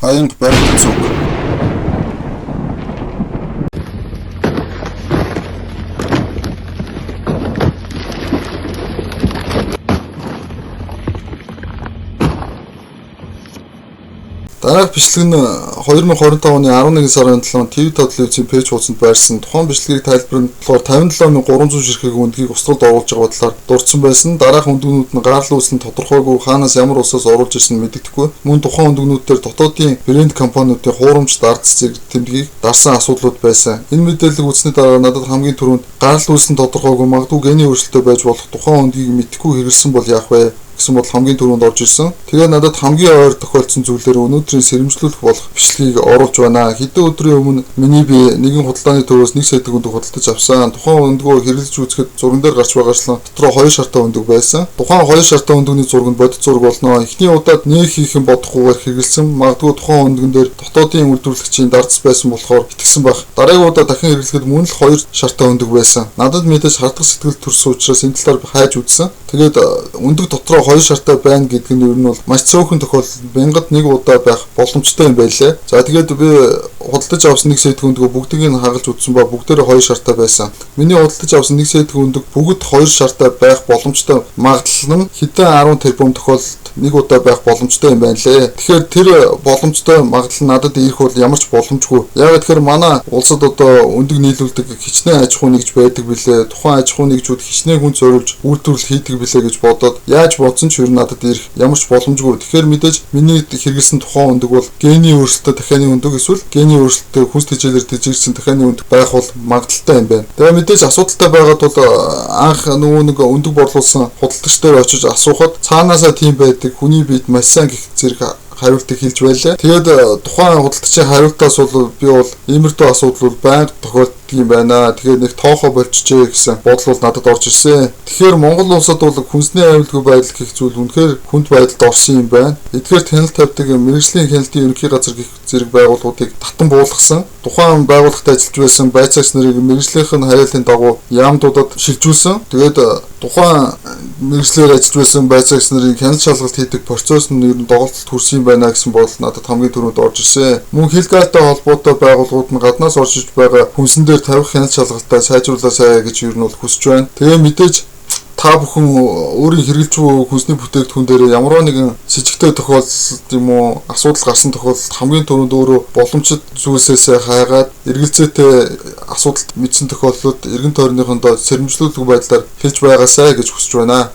Хаянг барилт зүг. Дараах бичлэг нь 2025 оны 11 сарын 7-нд ТV телевизийн пэйж хуудсанд байрсан тухайн бичлэгийг тайлбарлахаар 57,300 ширхэг өндгийг устгалд оруулж байгаа батлаар дурдсан байсан. Дараах өндгнүүд нь гарал үүсэлэн тодорхойгүй хаанаас ямар улсаас оруулж ирсэн мэдэгдэхгүй. Мөн тухайн өндгнүүд дээр дотоодын брэнд компаниудын хуурамч дардс зэрэг тэмдгийг дарсан асуудлууд байсан. Энэ мэдээлэл үзсний дараа надад хамгийн түрүүнд гарал үүсэлэн тодорхойгүй магадгүй гений өөрчлөлтөө байж болох тухайн өндгийг мэдхгүй хэрэгэлсэн бол яах вэ гэсэн бодол хамгийн түрүүнд орж ирсэн. Тэгээд надад хамгийн ойр тохиолдсон зүйлээр өнөөдрийн сэрэмжлүүлэх болох бичлэгийг оруулж байна. Хэдэн өдрийн өмнө миний бие нэгэн худалдааны төрөөс 1 сая төгрөг худалдаж авсан. Тухайн өндгөө хэрэглэж үзэхэд зурган дээр гарч байгаачлан дотроо 2 шартай өндөг байсан. Тухайн 2 шартай өндөгний зураг нь бодит зураг болно. Эхний удаад нэг хийхэн бодохгүйгээр хэрэглэсэн. Магадгүй тухайн өндгөн дээр дотоодын үйлдвэрлэгчийн дардс байсан болохоор итгэсэн байх. Дараагийн удаа дахин хэрэглэхэд мөн л 2 шартай өндөг байсан. Надад мэдээж хардах сэтгэл төрсөн учраас энэ талаар хайж үзсэн. Тэгээд өндөг дотроо 2 шартай байна гэдэг нь ер нь бол маш цөөхөн тохиолдолд мянгад нэг удаа байх боломжтой юм байлээ. За тэгээд би худалдаж авсан 1 сая төгрөг бүгдийг нь хагалж үзсэн ба бүгдээрээ 2 шартай байсан. Миний худалдаж авсан 1 сая төгрөг бүгд 2 шартай байх боломжтой магадлал нь хэдэн 10 тэрбум тохиолдолд нэг удаа байх боломжтой юм байна лээ. Тэгэхээр тэр боломжтой магадлал надад ирэх бол ямар ч боломжгүй. Яг тэгэхээр манай улсад одоо өндөг нийлүүлдэг хичнээн аж ахуй нэгж байдаг билээ. Тухайн аж ахуй нэгжүүд хичнээн хүн зориулж үйлдвэрлэл хийдэг билээ гэж бодоод яаж бодсон ч ер нь надад ирэх ямар ч боломжгүй. Тэгэхээр мэдээж миний хэрэгэлсэн тухайн өндөг бол гений өөрчлөлтөд дахианы өндөг эсвэл гений өөрчлөлтөд хүнс тэжээлэр тэжигдсэн дахианы өндөг байх бол магадaltaй юм байна. Тэгээ мэдээж асуудалтай байгаад бол анх нөгөө нэг өндөг борлуулсан худалдагч дээр очиж асуухад цаанаасаа тийм байдаг хүний биед маш сайн гэх зэрэг хариултыг хэлж байлаа. Тэгээд тухайн худалдагчийн хариултаас бол би бол иймэрхүү асуудал бол байнга тохиолддог юм байна. Тэгээд нэг тоохоо болчихжээ гэсэн бодол бол надад орж ирсэн. Тэгэхээр Монгол улсад бол хүнсний аюулгүй байдал гэх зүйл үнэхээр хүнд байдалд орсон юм байна. Эдгээр хяналт тавьдаг мэргэжлийн хяналтын ерөнхий газар гэх зэрэг байгууллагуудыг татан буулгасан. Тухайн байгууллагт ажиллаж байсан байцаагч нарыг мэргэжлийнхэн хариултын дагуу яамдуудад шилжүүлсэн. Тэгээд тухайн мэргэжлэр ажиллаж байсан байцаагч нарыг хяналт шалгалт хийдэг процесс нь ер нь доголдолд хүрсэн юм байна гэсэн бодол надад хамгийн түрүүнд орж ирсэн. Мөн хилгаатай холбоотой байгууллагууд нь гаднаас орж иж байгаа хүнсэн дээр тавих хяналт шалгалтаа сайжруулаасай гэж ер нь бол хүсэж байна. Тэгээ мэдээж та бүхэн өөрийн хэрэглэж буй хүнсний бүтээгдэхүүн дээр ямар нэгэн сэжигтэй тохиолдол юм уу асуудал гарсан тохиолдолд хамгийн түрүүнд өөрөө боломжит зүйлсээс хайгаад эргэлзээтэй асуудалд мэдсэн тохиолдлууд эргэн тойрныхондоо сэрэмжлүүлэх байдлаар хэлж байгаасай гэж хүсэж байна.